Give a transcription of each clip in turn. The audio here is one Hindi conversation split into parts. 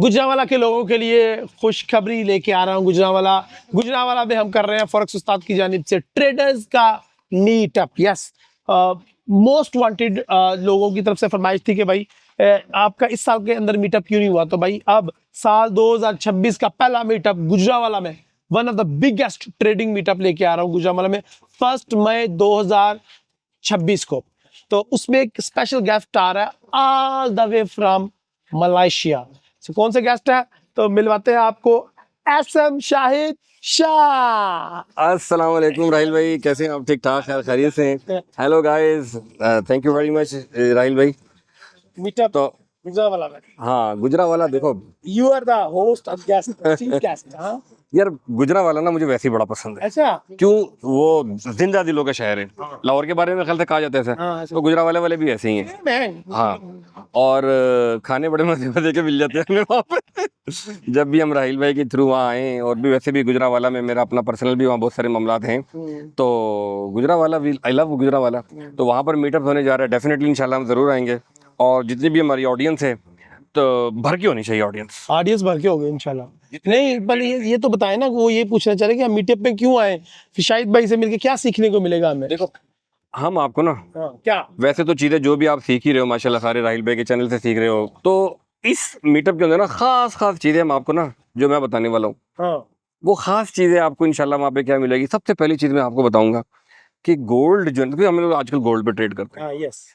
गुजरांवाला के लोगों के लिए खुशखबरी लेके आ रहा हूँ। गुजरांवाला में हम कर रहे हैं फॉरेक्स उस्ताद की जानिब से ट्रेडर्स का मीटअप। यस, मोस्ट वांटेड लोगों की तरफ से फरमाइश थी कि भाई आपका इस साल के अंदर मीटअप क्यों नहीं हुआ। तो भाई अब साल 2026 का पहला मीटअप गुजरांवाला में, one of the biggest trading meetup लेके आ रहा हूँ गुजरांवाला में 1 मई 2026 को। तो उसमें एक स्पेशल गेस्ट आ रहा है all the way from Malaysia. कौन से गेस्ट है तो मिलवाते हैं आपको एसएम शाहिद शाह। अस्सलाम वालेकुम राहिल भाई, कैसे हैं आप? ठीक ठाक है, खैरियत से हैं? Hello guys, thank you very much Rahil भाई। मीटअप तो गुजरांवाला में हाँ, गुजरांवाला देखो you are the host of guest, chief guest. हाँ यार, गुजरांवाला ना मुझे वैसे ही बड़ा पसंद है। ऐसा क्यों? वो जिंदा दिलों का शहर है। लाहौर के बारे में ख्याल से कहा जाता है ऐसा। हाँ, ऐसा। तो गुजरांवाले वाले भी ऐसे ही हैं। मैन। हाँ, और खाने बड़े मजे मजे के मिल जाते हैं हमें वहाँ पे जब भी हम राहिल भाई के थ्रू वहाँ आए। और भी वैसे भी गुजरांवाला में मेरा अपना पर्सनल भी वहाँ बहुत सारे मामलात हैं। तो गुजरांवाला भी, आई लव गुजरांवाला। तो वहाँ पर मीटअप होने जा रहा है, डेफिनेटली इंशाल्लाह हम जरूर आएंगे। और जितनी भी हमारी ऑडियंस है तो भर की होनी चाहिए ऑडियंस भर के हो गए इंशाल्लाह। नहीं, पहले ये तो बताए ना, वो ये पूछना चाह रहे कि हम मीटअप में क्यों आए, फिर शाहिद भाई से मिलके क्या सीखने को मिलेगा हमें। देखो, हम आपको ना, क्या वैसे तो चीजें जो भी आप सीख ही रहे हो माशाल्लाह, सारे राहिल भाई के चैनल से सीख रहे हो। तो इस मीटअप के अंदर ना खास खास चीजें हम आपको ना, जो मैं बताने वाला हूँ, वो खास चीजें आपको इंशाल्लाह वहाँ पे क्या मिलेगी। सबसे पहली चीज मैं आपको बताऊंगा कि गोल्ड जो है, हम लोग आजकल गोल्ड पे ट्रेड करते हैं। यस,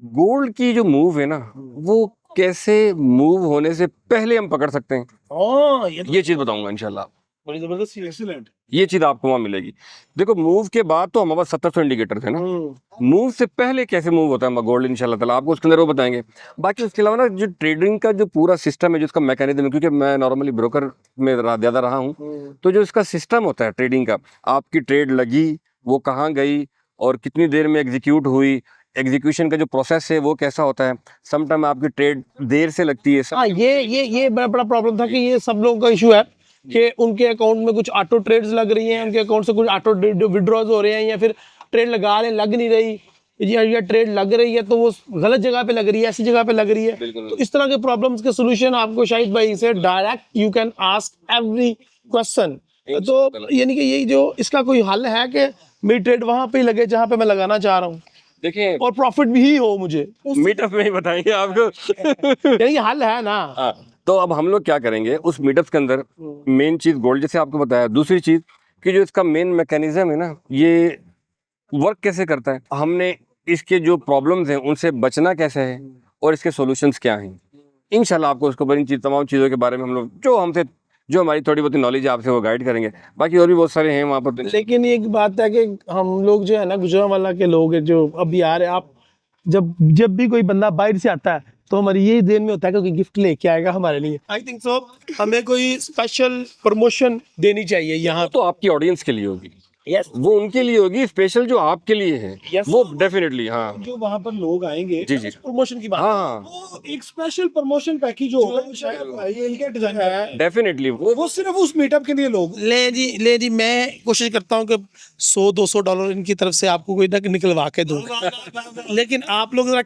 गोल्ड की जो मूव है ना, वो कैसे मूव होने से पहले हम पकड़ सकते हैं, ये चीज बताऊंगा इंशाल्लाह। बड़ी जबरदस्त, एक्सीलेंट। ये चीज आपको वहां मिलेगी। देखो, मूव के बाद तो हमारे पास 1700 इंडिकेटर थे ना। मूव से पहले कैसे मूव होता है गोल्ड, इंशाल्लाह ताला आपको उसके अंदर वो बताएंगे। बाकी उसके अलावा ना, जो ट्रेडिंग का जो पूरा सिस्टम है, जो उसका मैकेनिज्म है, क्योंकि मैं नॉर्मली ब्रोकर में ज्यादा रहा हूँ, तो जो इसका सिस्टम होता है ट्रेडिंग का, आपकी ट्रेड लगी, वो कहाँ गई और कितनी देर में एग्जीक्यूट हुई, एग्जीक्यूशन का जो प्रोसेस है वो कैसा होता है। समटाइम आपकी ट्रेड देर से लगती है। हाँ, ये बड़ा प्रॉब्लम था कि ये सब लोगों का इशू है कि उनके अकाउंट में कुछ ऑटो ट्रेड्स लग रही हैं, उनके अकाउंट से कुछ ऑटो विड्रॉज हो रहे हैं, या फिर ट्रेड लगा रहे लग नहीं रही, या ट्रेड लग रही है तो वो गलत जगह पे लग रही है, ऐसी जगह पे लग रही है। तो इस तरह के प्रॉब्लम्स के सोल्यूशन आपको शाहिद भाई से direct you can ask every question. तो यानी कि यही जो इसका कोई हल है कि मेरी ट्रेड वहां पे ही लगे जहां पे मैं लगाना चाह रहा हूँ, देखिए, और प्रॉफिट भी हो मुझे, मीटअप में ही बताएंगे आपको यानी हल है ना। तो अब हम लोग क्या करेंगे उस मीटअप के अंदर, मेन चीज गोल्ड जैसे आपको बताया। दूसरी चीज कि जो इसका मेन मैकेनिज्म है ना, ये वर्क कैसे करता है, हमने इसके जो प्रॉब्लम्स हैं उनसे बचना कैसे है, और इसके सॉल्यूशंस क्या हैं। इंशाल्लाह आपको उसको इन तमाम चीज़ों के बारे में हम लोग, जो हमारी थोड़ी बहुत नॉलेज है, आपसे वो गाइड करेंगे। बाकी और भी बहुत सारे हैं वहाँ पर। लेकिन एक बात है कि हम लोग जो है ना, गुजरांवाला के लोग हैं जो अभी आ रहे हैं, आप जब भी कोई बंदा बाहर से आता है तो हमारी यही देन में होता है कि कोई गिफ्ट लेके आएगा हमारे लिए। आई थिंक सो हमें कोई स्पेशल प्रमोशन देनी चाहिए यहाँ। तो आपकी ऑडियंस के लिए होगी, यस, वो उनके लिए होगी, स्पेशल जो आपके लिए है। Yes. वो डेफिनेटली, हाँ, जो वहाँ पर लोग आएंगे, जी जी, प्रमोशन की बात, हाँ, वो एक स्पेशल प्रमोशन पैकेज होगा ये डिजाइन है, डेफिनेटली वो सिर्फ उस मीटअप के लिए लोग ले जी। मैं कोशिश करता हूँ कि $100-200 इनकी तरफ से आपको कोई ना निकलवा के दूँ लेकिन आप लोग जरा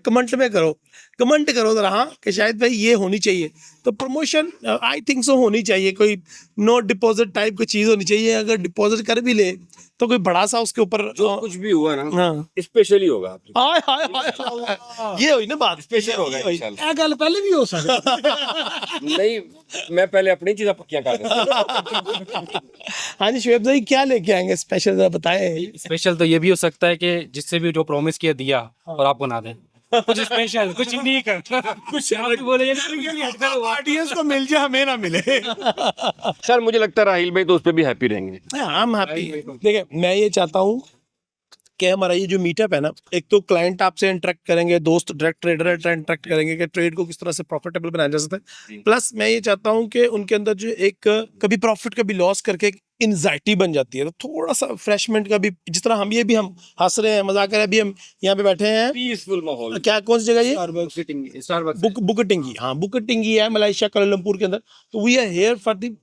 कमेंट करो जरा, हाँ, कि शायद भाई ये होनी चाहिए। तो प्रमोशन आई थिंक सो होनी चाहिए, कोई नो डिपॉजिट टाइप की चीज होनी चाहिए। अगर डिपॉजिट कर भी ले तो कोई बड़ा सा उसके ऊपर जो कुछ भी हुआ ना, हाँ, स्पेशली होगा। हाय हाय हाय, ये हुई ना बात, स्पेशल होगा इंशाल्लाह। ये गल पहले भी हो सकता नहीं, मैं पहले अपनी चीज़ें पक्कियां कर रहा हूं। हाँ जी, शुएब भाई क्या लेके आएंगे स्पेशल, जरा बताएं। स्पेशल तो ये भी हो सकता है कि जिससे भी जो प्रॉमिस किया दिया और आपको ना दे, कुछ स्पेशल, कुछ यूनिक, कुछ आप बोले ऑडियंस को मिल जाए, हमें ना मिले। सर, मुझे लगता है राहिल भाई तो उस पर भी हैप्पी रहेंगे। हाँ, हम हैप्पी। देखिए, मैं ये चाहता हूँ कि हमारा ये जो मीटअप है ना, एक तो क्लाइंट आपसे इंटरेक्ट करेंगे, दोस्त डायरेक्ट ट्रेडर इंटरेक्ट करेंगे कि ट्रेड को किस तरह से प्रॉफिटेबल बनाया जा सकता है। प्लस मैं ये चाहता हूँ कि उनके अंदर जो एक कभी प्रॉफिट कभी लॉस करके एंजाइटी बन जाती है, तो थोड़ा सा फ्रेशमेंट का भी, जिस तरह हम हंस रहे हैं, मजाक कर रहे हैं, अभी हम यहाँ पे बैठे हैं, पीसफुल माहौल। क्या, कौन सी जगह ये? स्टारबक्स बुकटिंगी, हाँ, बुकटिंगी है मलेशिया, कुआलालंपुर के अंदर। तो we are here for the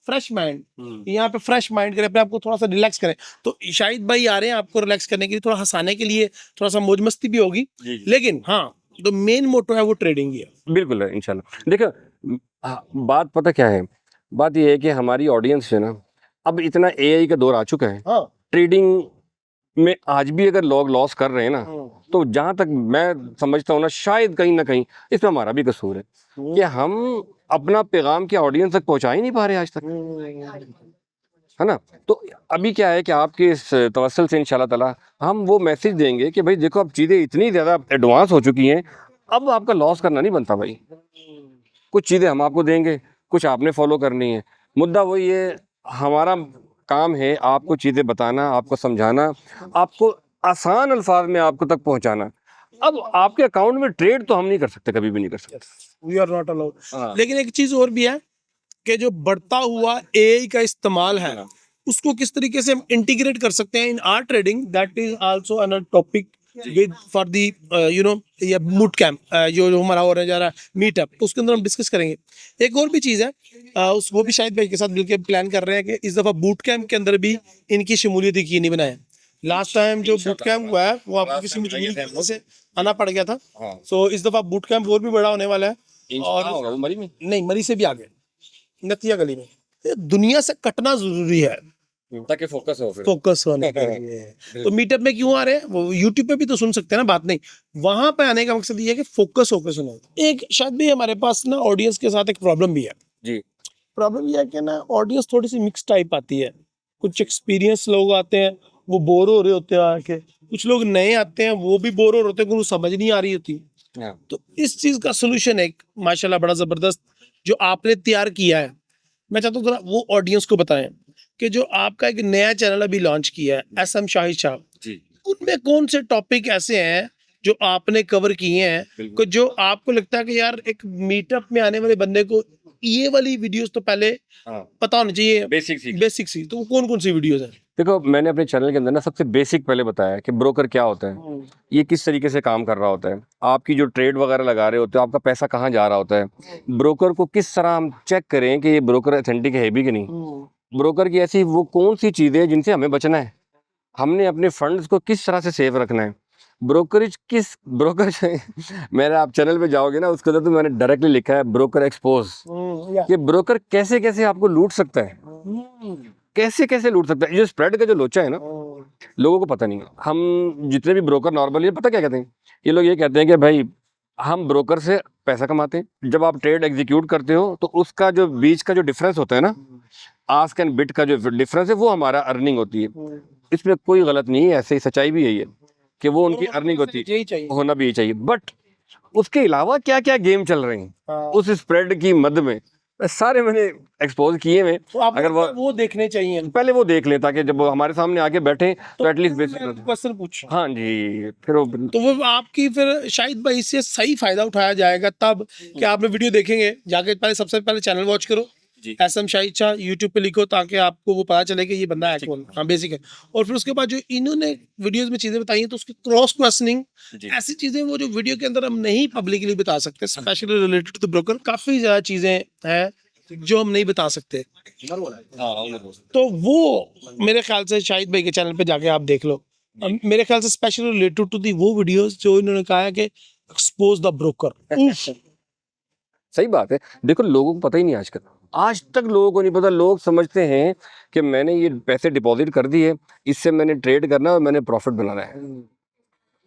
fresh mind. यहाँ पे फ्रेश माइंड करें, अपने आपको थोड़ा सा रिलैक्स करें। तो शाहिद भाई आ रहे हैं आपको रिलैक्स करने के लिए, थोड़ा हंसाने के लिए, थोड़ा सा मौज मस्ती भी होगी। लेकिन हाँ, जो मेन मोटो है वो ट्रेडिंग ही है। बिल्कुल है इंशाल्लाह। देखो, बात पता क्या है, बात ये है कि हमारी ऑडियंस है ना, अब इतना एआई का दौर आ चुका है, हाँ ट्रेडिंग में आज भी अगर लोग लॉस कर रहे हैं ना, तो जहां तक मैं समझता हूँ ना, शायद कहीं ना कहीं इसमें हमारा भी कसूर है कि हम अपना पैगाम के ऑडियंस तक पहुंचा ही नहीं पा रहे आज तक, है ना। तो अभी क्या है कि आपके इस तवस्सुल से इंशाल्लाह ताला हम वो मैसेज देंगे कि भाई देखो अब चीज़ें इतनी ज़्यादा एडवांस हो चुकी हैं, अब आपका लॉस करना नहीं बनता भाई। कुछ चीज़ें हम आपको देंगे, कुछ आपने फॉलो करनी है। मुद्दा वही है, हमारा काम है आपको चीज़ें बताना, आपको समझाना, आपको आसान अल्फाज में आपको तक पहुंचाना। अब आपके अकाउंट में ट्रेड तो हम नहीं कर सकते, कभी भी नहीं कर सकते। वी आर नॉट हाँ। अलाउड। लेकिन एक चीज और भी है कि जो बढ़ता हुआ एआई का इस्तेमाल है उसको किस तरीके से हम इंटीग्रेट कर सकते हैं इन are trading, that is also another topic with for the you know ये बूट कैंप जो हमारा हो रहा जा रहा है मीटअप, तो उसके अंदर हम डिस्कस करेंगे। एक और भी चीज़ है उस वो भी शाहिद भाई के साथ मिलकर प्लान कर रहे हैं कि इस दफ़ा बूट कैंप के अंदर भी इनकी शमूलियत यकीनी बनाए। लास्ट टाइम जो बूट कैंप हुआ है वो आपको किसी मजबूरी से आना पड़ गया था, सो इस दफ़ा बूट कैंप और भी बड़ा होने वाला है। और मरी में नहीं, मरी से भी आगे नतिया गली में। ये दुनिया से कटना जरूरी है ताकि फोकस हो फिर। फोकस होने के लिए। तो मीटअप में क्यों आ रहे हैं, वो यूट्यूब पे भी तो सुन सकते हैं ना, बात नहीं। वहां पे आने का मकसद ये है कि फोकस होकर सुनो। एक शायद भी हमारे पास ना ऑडियंस के साथ एक प्रॉब्लम भी है जी। प्रॉब्लम ये है कि ना ऑडियंस थोड़ी सी मिक्स टाइप आती है। कुछ एक्सपीरियंस लोग आते हैं वो बोर हो रहे होते हैं आके, कुछ लोग नए आते हैं वो भी बोर हो रहे होते हैं, उनको समझ नहीं आ रही होती। तो इस चीज का सोल्यूशन है माशाल्लाह बड़ा जबरदस्त जो आपने तैयार किया है। मैं चाहता हूँ थोड़ा वो ऑडियंस को बताएं कि जो आपका एक नया चैनल अभी लॉन्च किया है एसएम शाहिद शाह, जी। उनमें कौन से टॉपिक ऐसे हैं जो आपने कवर किए हैं कि जो आपको लगता है कि यार एक मीटअप में आने वाले बंदे को ये वाली वीडियोस तो पहले पता होनी चाहिए, बेसिक सी। तो वो कौन कौन सी वीडियोस हैं? देखो मैंने अपने चैनल के अंदर ना सबसे बेसिक पहले बताया कि ब्रोकर क्या होता है, ये किस तरीके से काम कर रहा होता है, आपकी जो ट्रेड वगैरह लगा रहे होते हो आपका पैसा कहाँ जा रहा होता है, ब्रोकर को किस तरह हम चेक करें कि ये ब्रोकर ऑथेंटिक है भी कि नहीं, ब्रोकर की ऐसी वो कौन सी चीज़ें हैं जिनसे हमें बचना है, हमने अपने फंड्स को किस तरह से सेव रखना है, ब्रोकर मेरे आप चैनल पे जाओगे ना उसके अंदर तो मैंने डायरेक्टली लिखा है ब्रोकर एक्सपोज, कि ब्रोकर कैसे कैसे आपको लूट सकता है, कैसे कैसे लूट सकता है। ये स्प्रेड का जो लोचा है ना लोगों को पता नहीं है। हम जितने भी ब्रोकर नॉर्मली पता क्या कहते हैं, ये लोग ये कहते हैं कि भाई हम ब्रोकर से पैसा कमाते हैं, जब आप ट्रेड एग्जीक्यूट करते हो तो उसका जो बीच का जो डिफरेंस होता है ना, आस्क एंड बिड का जो डिफरेंस है वो हमारा अर्निंग होती है। इसमें कोई गलत नहीं है, ऐसे ही सच्चाई भी यही है कि वो उनकी अर्निंग होती है, होना भी चाहिए। बट उसके अलावा क्या क्या गेम चल रहे हैं उस स्प्रेड की मद में सारे मैंने एक्सपोज किए हैं। तो आप अगर वो देखने चाहिए, पहले वो देख लें ताकि जब वो हमारे सामने आके बैठे तो एटलीस्ट बेसिक क्वेश्चन पूछ। हाँ जी, फिर तो वो आपकी फिर शाहिद भाई से सही फायदा उठाया जाएगा तब कि आपने वीडियो देखेंगे, जाके पहले सबसे पहले चैनल वॉच करो एसएम शाहिद शाह यूट्यूब पे लिखो ताकि आपको वो पता चले कि ये बंदा है कौन। हाँ बेसिक है। और फिर उसके बाद जो इन्होंने वीडियोस में चीजें बताई हैं तो उसकी क्रॉस क्वेश्चनिंग ऐसी चीजें वो जो वीडियो के अंदर हम नहीं पब्लिकली बता सकते, स्पेशली रिलेटेड टू ब्रोकर काफी ज्यादा चीजें हैं जो हम नहीं बता सकते। तो वो मेरे ख्याल से शाहिद भाई के चैनल पे जाके आप देख लो। मेरे ख्याल से स्पेशली रिलेटेड टू दी वो वीडियोस जो इन्होंने कहा है कि एक्सपोज द ब्रोकर। सही बात है। देखो लोगों को पता ही नहीं आजकल, आज तक लोगों को नहीं पता। लोग समझते हैं कि मैंने ये पैसे डिपॉजिट कर दिए, इससे मैंने ट्रेड करना है और मैंने प्रॉफिट बनाना है,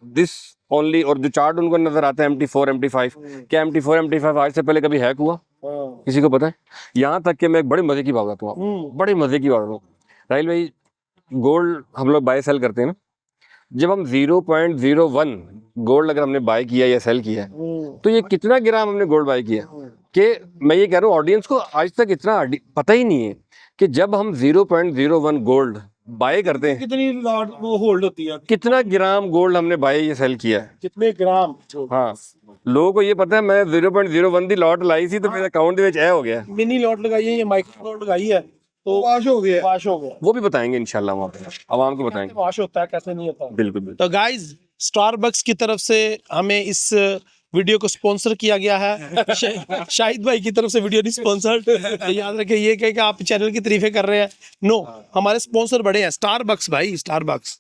दिस ओनली। और जो चार्ट उनको नजर आता है MT4 MT5, क्या MT4 MT5 आज से पहले कभी हैक हुआ? किसी को पता है? यहाँ तक कि मैं एक बड़े मजे की बात बताता हूँ, बड़े मजे की बात बताऊँ राहिल भाई, गोल्ड हम लोग बाय सेल करते हैं ना, जब हम 0.01 गोल्ड अगर हमने बाय किया या सेल किया तो ये कितना ग्राम हमने गोल्ड बाय किया, कि मैं ये कह रहा हूँ ऑडियंस को आज तक इतना पता ही नहीं है कि जब हम 0.01 गोल्ड बाय करते हैं कितनी लॉट वो होल्ड होती है, कितना ग्राम गोल्ड हमने बाय या सेल किया है, कितने ग्राम। हाँ लोगों को ये पता है। मैं 0.01 दी लॉट लाई थी तो मेरे अकाउंट ਦੇ ਵਿੱਚ ਇਹ हो गया, मिनी लॉट लगाई है या माइक्रो लॉट लगाई है तो वाश हो गया। वो भी बताएंगे इंशाल्लाह, वहाँ पे आवाम को बताएंगे वाश होता है कैसे नहीं होता। बिल्कुल बिल्कुल। तो गाइज स्टारबक्स की तरफ से हमें इस वीडियो को स्पॉन्सर किया गया है। शाहिद भाई की तरफ से वीडियो नहीं स्पॉन्सर्ड, याद रखिए। ये कह के आप चैनल की तारीफें कर रहे हैं, नो, हमारे स्पॉन्सर बड़े हैं, स्टारबक्स भाई, स्टारबक्स।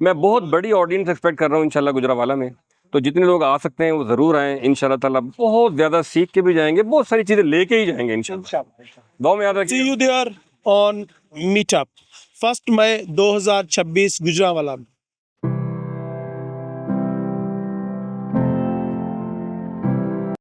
मैं बहुत बड़ी ऑडियंस एक्सपेक्ट कर रहा हूँ इंशाल्लाह गुजरावाला में, तो जितने लोग आ सकते हैं वो जरूर आए इंशाल्लाह ताला, बहुत ज्यादा सीख के भी जाएंगे, बहुत सारी चीजें लेके ही जाएंगे इंशाल्लाह। दुआ में याद See रखिए। you there on meetup 1 मई 2026 गुजरांवाला में।